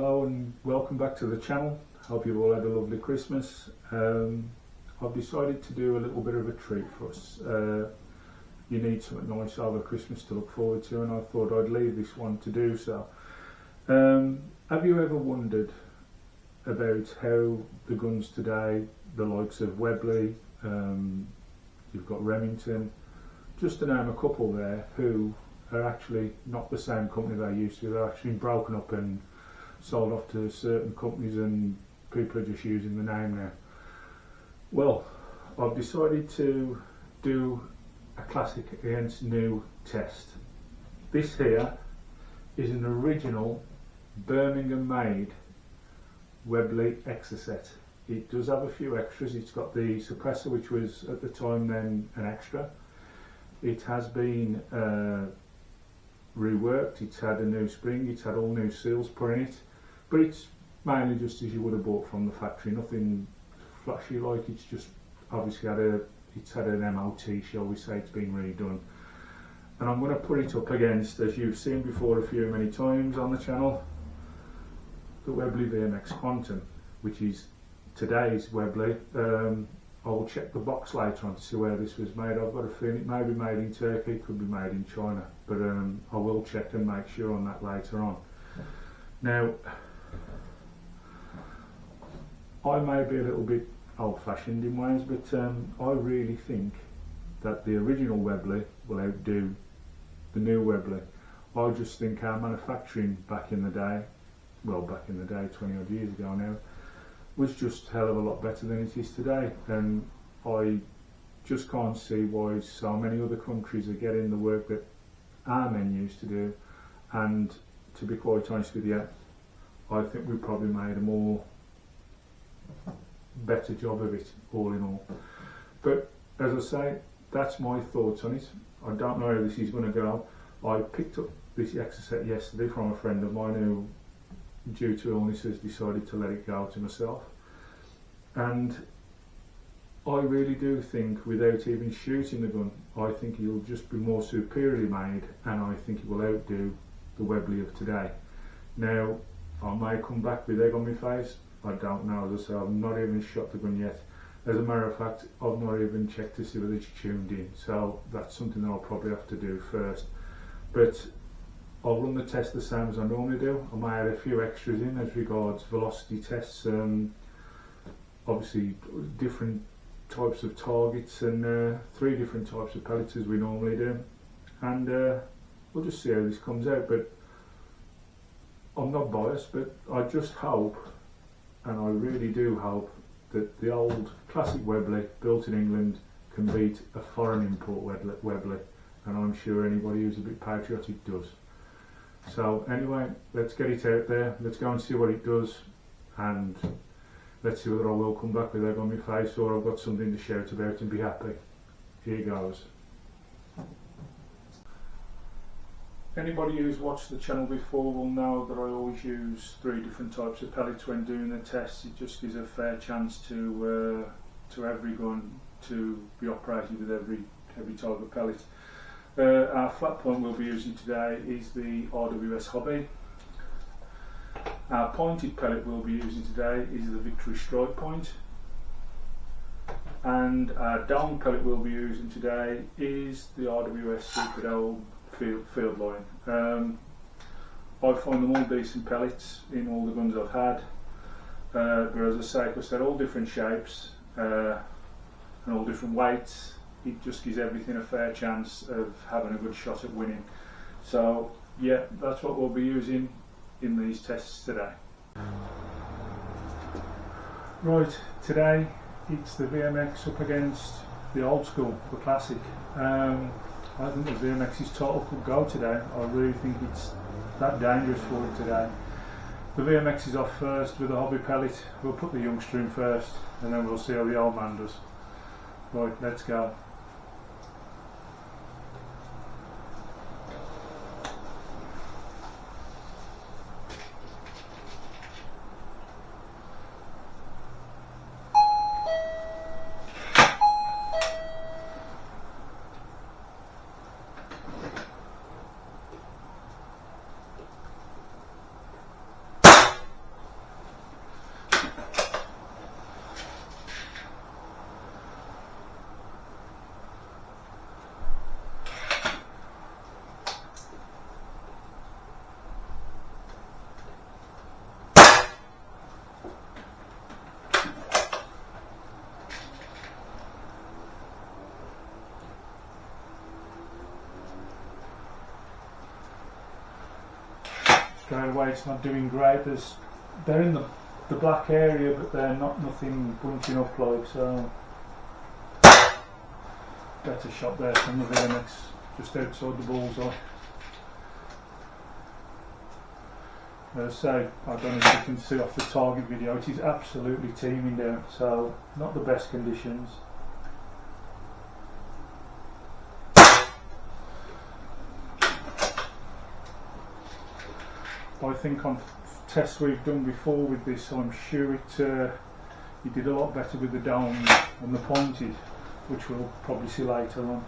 Hello and welcome back to the channel. Hope you've all had a lovely Christmas. I've decided to do a little bit of a treat for us. You need something nice over Christmas to look forward to, and I thought I'd leave this one to do so. Have you ever wondered about how the guns today, the likes of Webley, you've got Remington, just to name a couple there, who are actually not the same company they used to. They're actually broken up and sold off to certain companies, and people are just using the name now. Well, I've decided to do a classic against new test. This here is an original Birmingham made Webley Exocet. It does have a few extras. It's got the suppressor, which was at the time then an extra. It has been reworked, it's had a new spring, it's had all new seals put in it, but it's mainly just as you would have bought from the factory, nothing flashy like. It's just obviously had an MOT, shall we say. It's been redone, and I'm going to put it up against, as you've seen before many times on the channel, the Webley VMX Quantum, which is today's Webley. I will check the box later on to see where this was made. I've got a feeling it may be made in Turkey, it could be made in China, but I will check and make sure on that later on. Now, I may be a little bit old-fashioned in ways, but I really think that the original Webley will outdo the new Webley. I just think our manufacturing back in the day, 20 odd years ago now, was just a hell of a lot better than it is today, and I just can't see why so many other countries are getting the work that our men used to do. And to be quite honest with you, I think we probably made a better job of it all in all. But as I say, that's my thoughts on it. I don't know how this is going to go. I picked up this Exocet yesterday from a friend of mine who, due to illness, has decided to let it go to myself, and I really do think, without even shooting the gun, I think it'll just be more superiorly made, and I think it will outdo the Webley of today. Now, I may come back with egg on my face, I don't know. As I say, I've not even shot the gun yet. As a matter of fact, I've not even checked to see whether it's tuned in, so that's something that I'll probably have to do first. But I'll run the test the same as I normally do. I may add a few extras in as regards velocity tests, obviously different types of targets, and 3 different types of pellets as we normally do, and we'll just see how this comes out. But I'm not biased, but I just hope, and I really do hope, that the old classic Webley built in England can beat a foreign import Webley, and I'm sure anybody who's a bit patriotic does. So anyway, let's get it out there, let's go and see what it does, and let's see whether I will come back with egg on my face or I've got something to shout about and be happy. Here goes. Anybody who's watched the channel before will know that I always use 3 different types of pellets when doing the tests. It just gives a fair chance to every gun to be operated with every type of pellet. Our flat point we'll be using today is the RWS Hobby. Our pointed pellet we'll be using today is the Victory Strike Point, and our dome pellet we'll be using today is the RWS Super Dome Field Line. I find them all decent pellets in all the guns I've had, but as I say, because they're all different shapes and all different weights, it just gives everything a fair chance of having a good shot at winning. So yeah, that's what we'll be using in these tests today. Right, today it's the VMX up against the old school, the classic. I think the VMX's total could go today. I really think it's that dangerous for it today. The VMX is off first with the hobby pellet. We'll put the youngster in first, and then we'll see how the old man does. Right, let's go. straight away it's not doing great. They're in the black area, but they're nothing bunching up like, so better shot there from the VMX, just outside the bullseye. As I say, I don't know if you can see off the target video, it is absolutely teeming down, so not the best conditions. I think on tests we've done before with this, I'm sure it did a lot better with the downs and the pointed, which we'll probably see later on.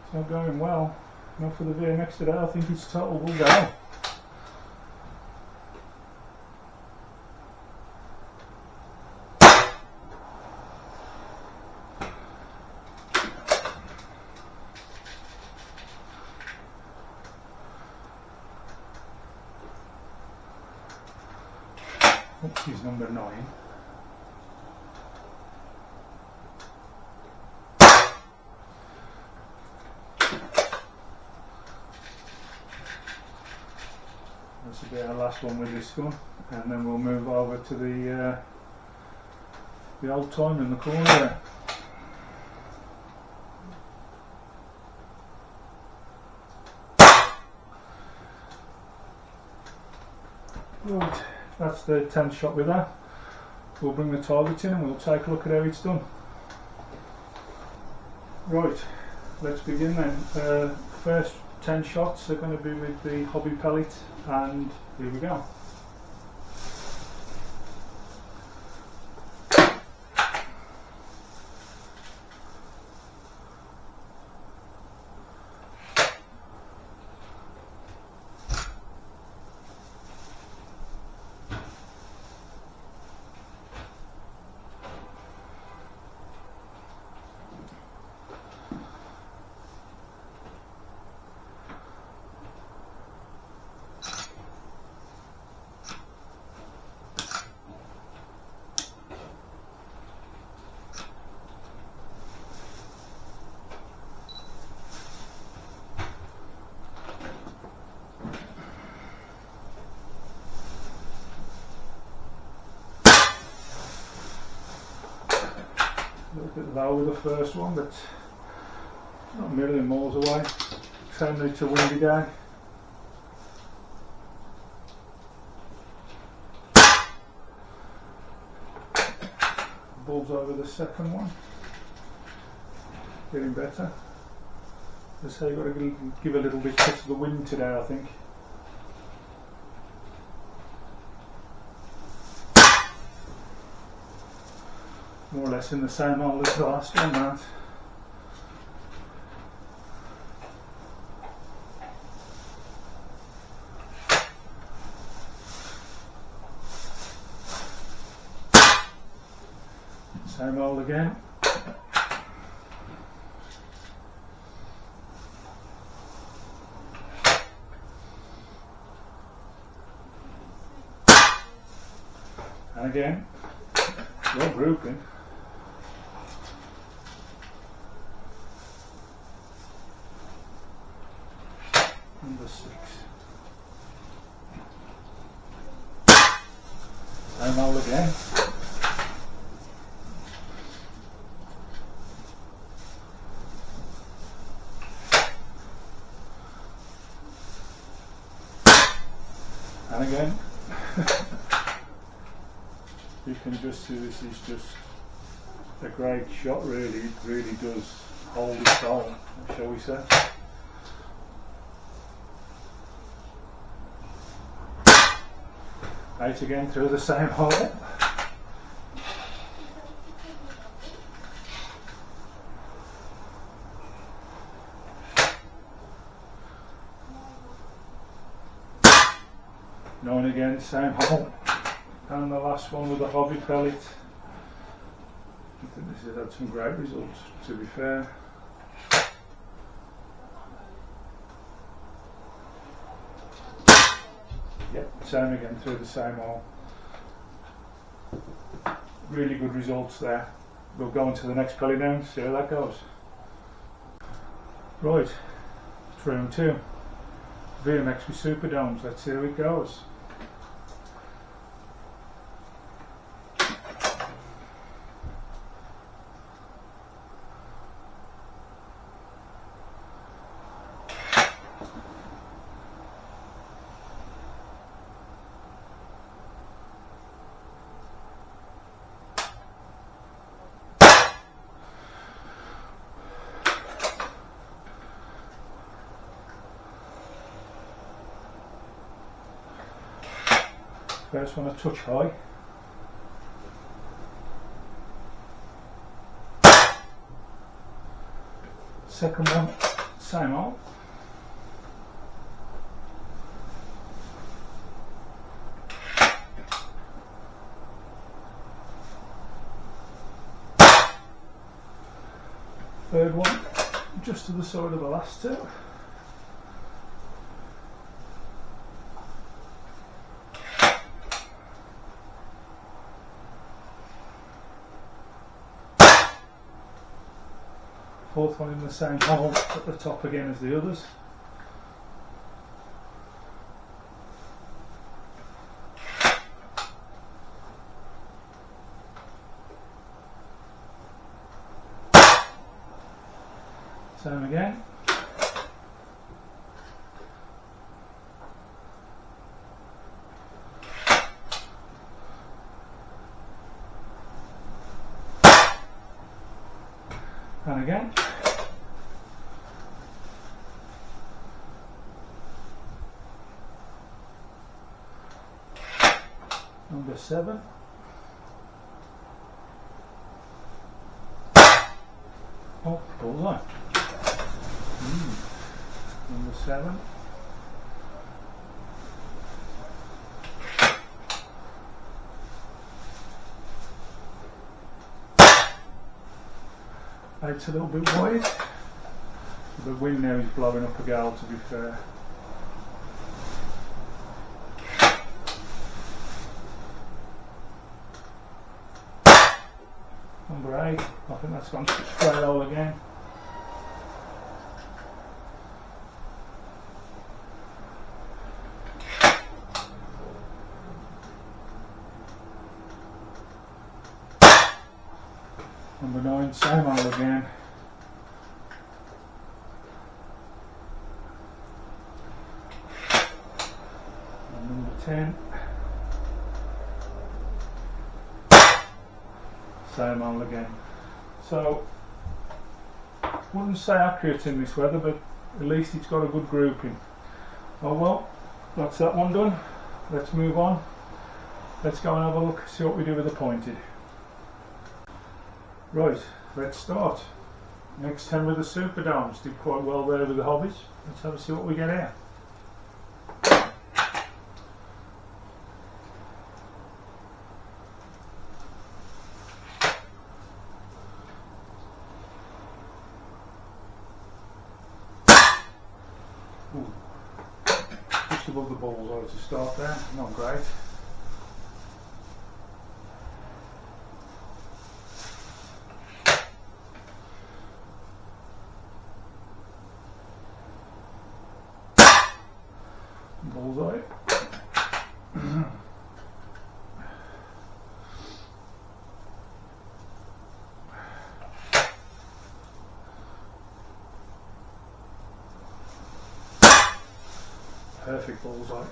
It's not going well. Not for the VMX today. I think it's total will go. Oops, he's number 9. This will be our last one with this one, and then we'll move over to the old time in the corner there. Right, that's the 10th shot with that. We'll bring the target in and we'll take a look at how it's done. Right, let's begin then. First 10 shots are going to be with the hobby pellet, and here we go. A little bit low with the first one, but not a million miles away. Same it's a windy day. Bulbs over the second one. Getting better. As I say, you've got to give a little bit to the wind today, I think. More or less in the same hole as the last one, that. Same hole again. And again, well broken. Number 6. Same hole again. And again. You can just see this is just a great shot, really. It really does hold its own, shall we say. Out again through the same hole. Nine again, same hole. And the last one with the hobby pellet. has had some great results, to be fair. Yep, same again through the same hole. Really good results there. We'll go on to the next pellet down, see how that goes. Right, it's round 2. VMX with super domes, let's see how it goes. First one a touch high. Second one, same hole. Third one, just to the side of the last two. Fourth one in the same hole at the top again as the others. Same again. And again. Number 7. Oh, bullseye. Number 7. It's a little bit wide. The wind now is blowing up a gale, to be fair. Number 8, I think that's gone straight hole again. Number 9, same hole again. And number 10, same hole again. So, wouldn't say accurate in this weather, but at least it's got a good grouping. Oh well, that's that one done. Let's move on. Let's go and have a look, see what we do with the pointed. Right, let's start. Next 10 with the super domes. Did quite well there with the hobbies. Let's have a see what we get here. Ooh. Just above the bullseye to start there, not great. Bullseye. Perfect bullseye.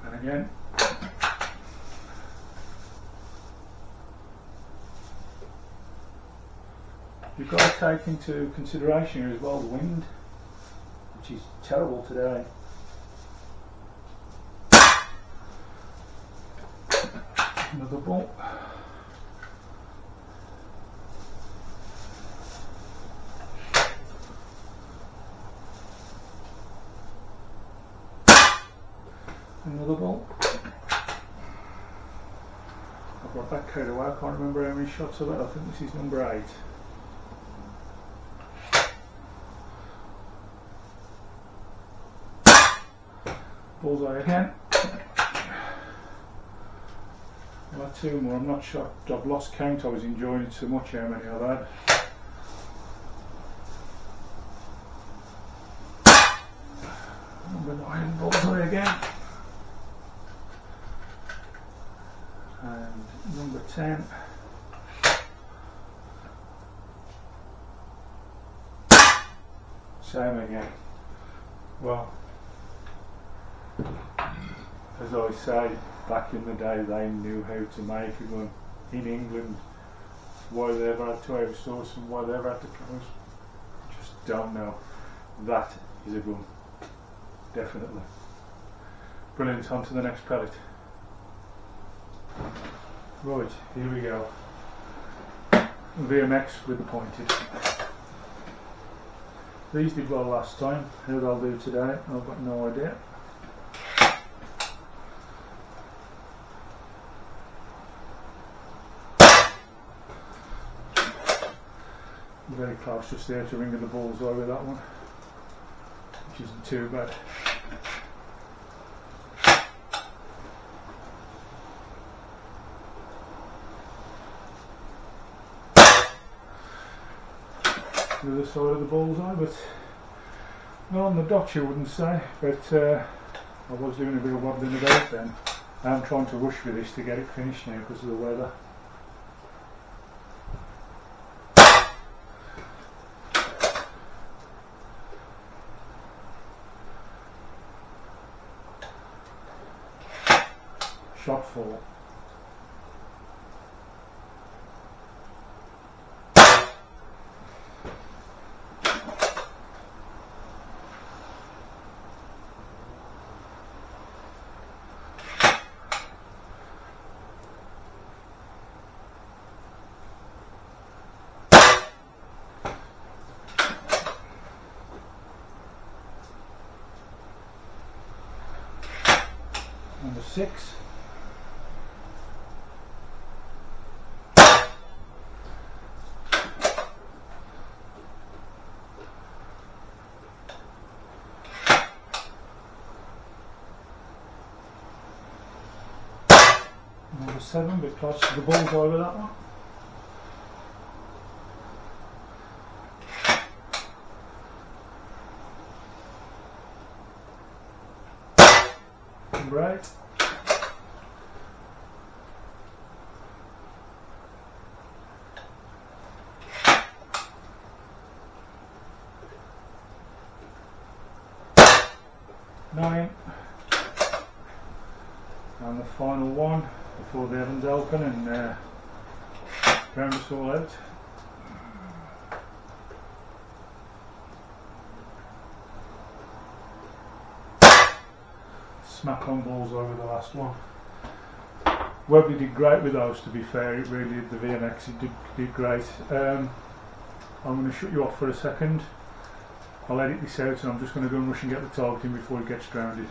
And again. You've got to take into consideration here as well the wind, which is terrible today. Another ball. Another ball. I got that carried away, I can't remember how many shots of it. I think this is number 8. Bullseye again. I've had 2 more, I'm not sure, I've lost count, I was enjoying it so much how many I've had. Number 9, bullseye again. And number 10. Same again. Well, as I say, back in the day they knew how to make a gun. In England, why they ever had to outsource and why they ever had to close, just don't know. That is a gun, definitely. Brilliant, on to the next pellet. Right, here we go. VMX with the pointed. These did well last time. How they'll do today, I've got no idea. Very close just there to ring of the bullseye with that one, which isn't too bad. The other side of the bullseye, but not on the dot you wouldn't say, but I was doing a bit of wobbling about then. I'm trying to rush with this to get it finished now because of the weather. Shot 4. Number 6. Number 7, bit close to the bullseye with that one. Number 8. Nine. And the final one before the ovens open and ground us all out. Smack on bullseye with the last one. Webley did great with those, to be fair, it really did. The VMX, it did great. I'm going to shut you off for a second. I'll edit this out and I'm just going to go and rush and get the targeting before it gets grounded.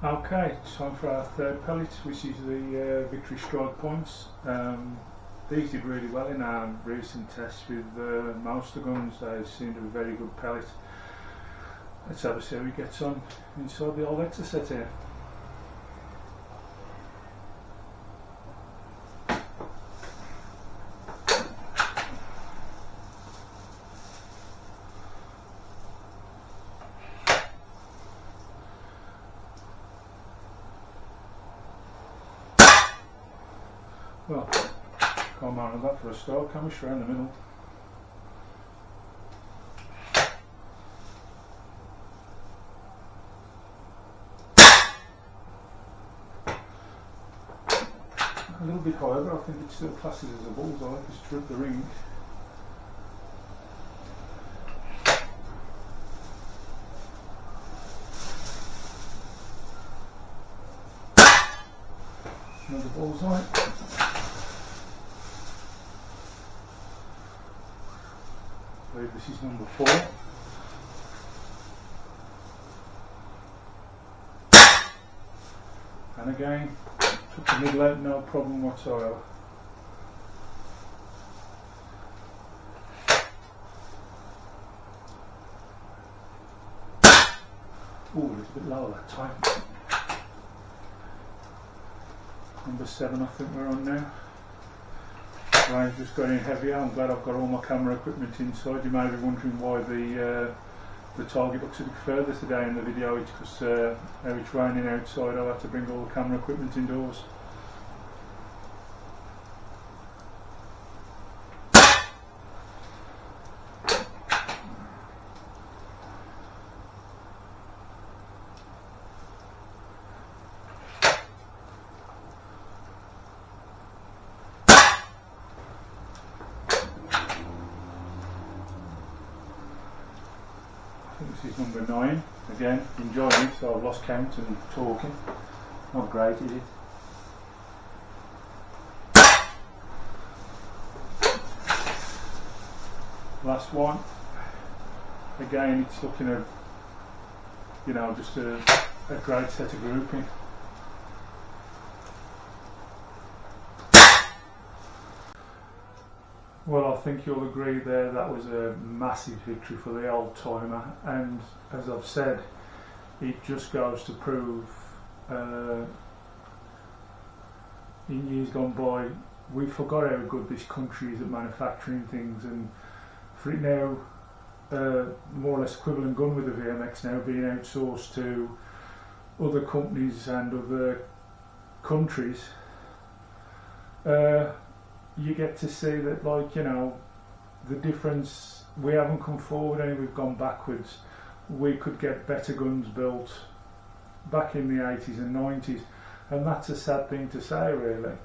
Okay, it's time for our third pellet, which is the Victory Strike points. These did really well in our recent tests with most of the guns. They seem to be very good pellet. Let's have a see how it gets on inside the old Exocet here. Well, can't mind that for a start, can we? Straight in the middle. A little bit higher, but I think it still classes as a bullseye because it's through the ring. Another bullseye. I believe this is number 4. And again, took the middle out, no problem whatsoever. Ooh, it's a bit lower that time. Number 7 I think we're on now. Right, just got in heavier. I'm glad I've got all my camera equipment inside. You may be wondering why the target looks a bit further today in the video. It's because how it's raining outside, I've had to bring all the camera equipment indoors. I think this is number 9. Again, enjoying it, so I've lost count and talking. Not great, is it? Last one. Again, it's looking at, you know, just a great set of grouping. Well, I think you'll agree there that was a massive victory for the old timer, and as I've said, it just goes to prove in years gone by we forgot how good this country is at manufacturing things, and for it now more or less equivalent gun with the VMX now being outsourced to other companies and other countries, you get to see that, like, you know, the difference. We haven't come forward and we've gone backwards. We could get better guns built back in the 80s and 90s, and that's a sad thing to say, really,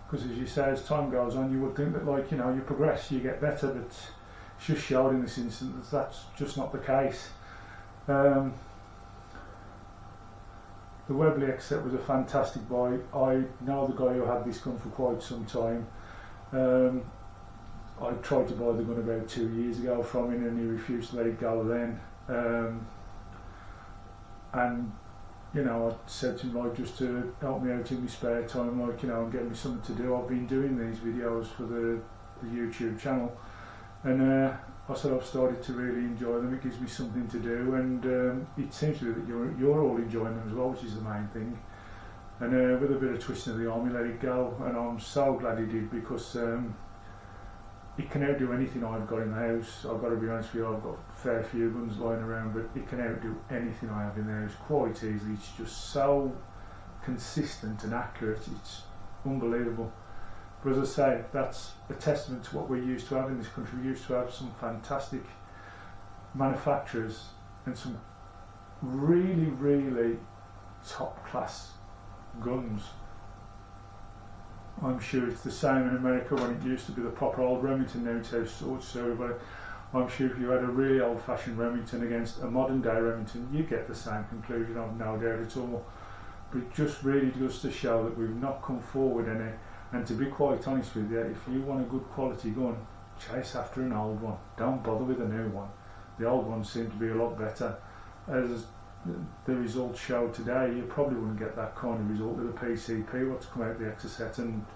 because as you say, as time goes on, you would think that, like, you know, you progress, you get better, but it's just showed in this instance that's just not the case. The Webley X-Set was a fantastic buy. I know the guy who had this gun for quite some time. I tried to buy the gun about 2 years ago from him and he refused to let it go then. And, you know, I said to him, like, just to help me out in my spare time, like, you know, and get me something to do. I've been doing these videos for the YouTube channel, and I said I've started to really enjoy them. It gives me something to do, and it seems to be that you're all enjoying them as well, which is the main thing. And with a bit of twisting of the arm, he let it go, and I'm so glad he did, because it can outdo anything I've got in the house. I've got to be honest with you, I've got a fair few guns lying around, but it can outdo anything I have in the house quite easily. It's just so consistent and accurate, it's unbelievable. But as I say, that's a testament to what we used to have in this country. We used to have some fantastic manufacturers and some really, really top class guns. I'm sure it's the same in America when it used to be the proper old Remington, now it's outsourced, so I'm sure if you had a really old fashioned Remington against a modern day Remington, you get the same conclusion, I've no doubt at all. But it just really goes to show that we've not come forward any. And to be quite honest with you, if you want a good quality gun, chase after an old one, don't bother with a new one. The old ones seem to be a lot better. As the results show today, you probably wouldn't get that kind of result with a PCP, what's come out the X-Set. And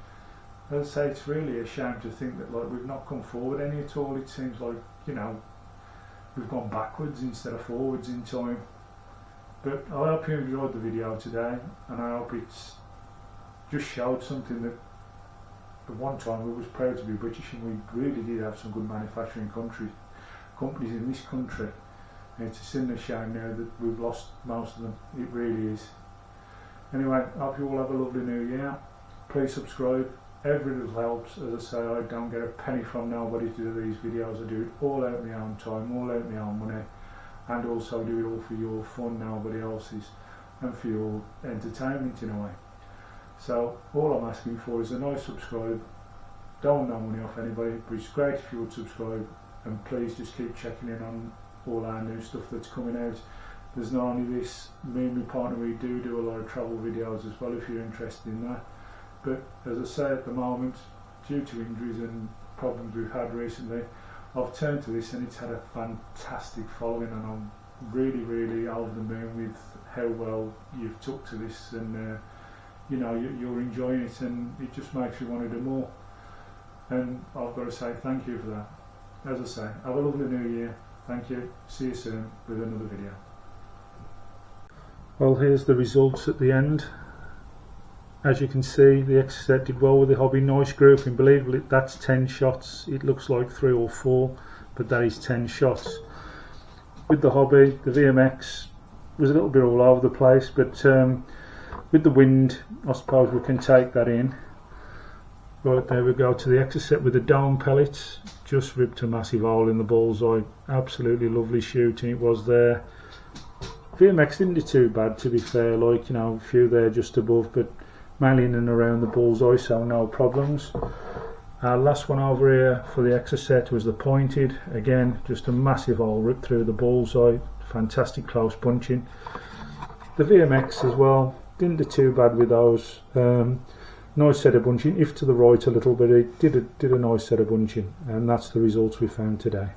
as I say, it's really a shame to think that, like, we've not come forward any at all. It seems like, you know, we've gone backwards instead of forwards in time. But I hope you enjoyed the video today, and I hope it's just showed something that at one time we was proud to be British, and we really did have some good manufacturing companies in this country. And it's a sin and shame now that we've lost most of them. It really is. Anyway, I hope you all have a lovely new year. Please subscribe. Every little helps. As I say, I don't get a penny from nobody to do these videos. I do it all out of my own time, all out of my own money, and also do it all for your fun, nobody else's, and for your entertainment in a way. So all I'm asking for is a nice subscribe. Don't want no money off anybody, but it's great if you would subscribe, and please just keep checking in on all our new stuff that's coming out. There's not only this, me and my partner, we do a lot of travel videos as well if you're interested in that. But as I say, at the moment, due to injuries and problems we've had recently, I've turned to this and it's had a fantastic following, and I'm really, really over the moon with how well you've took to this, and you know, you're enjoying it, and it just makes you want to do more. And I've got to say thank you for that. As I say, have a lovely new year. Thank you. See you soon with another video. Well, here's the results at the end. As you can see, the Exocet did well with the hobby. Nice grouping. Believe it, that's 10 shots. It looks like 3 or 4, but that is 10 shots. With the hobby, the VMX was a little bit all over the place, but with the wind, I suppose we can take that in. Right, there we go to the Exocet with the dome pellets. Just ripped a massive hole in the bullseye. Absolutely lovely shooting it was there. VMX didn't do too bad, to be fair, like, you know, a few there just above, but mainly in and around the bullseye, so no problems. Our last one over here for the Exocet was the pointed. Again, just a massive hole ripped through the bullseye. Fantastic close punching. The VMX as well, didn't do too bad with those. Nice set of bunching, if to the right a little bit. It did a nice set of bunching, and that's the results we found today.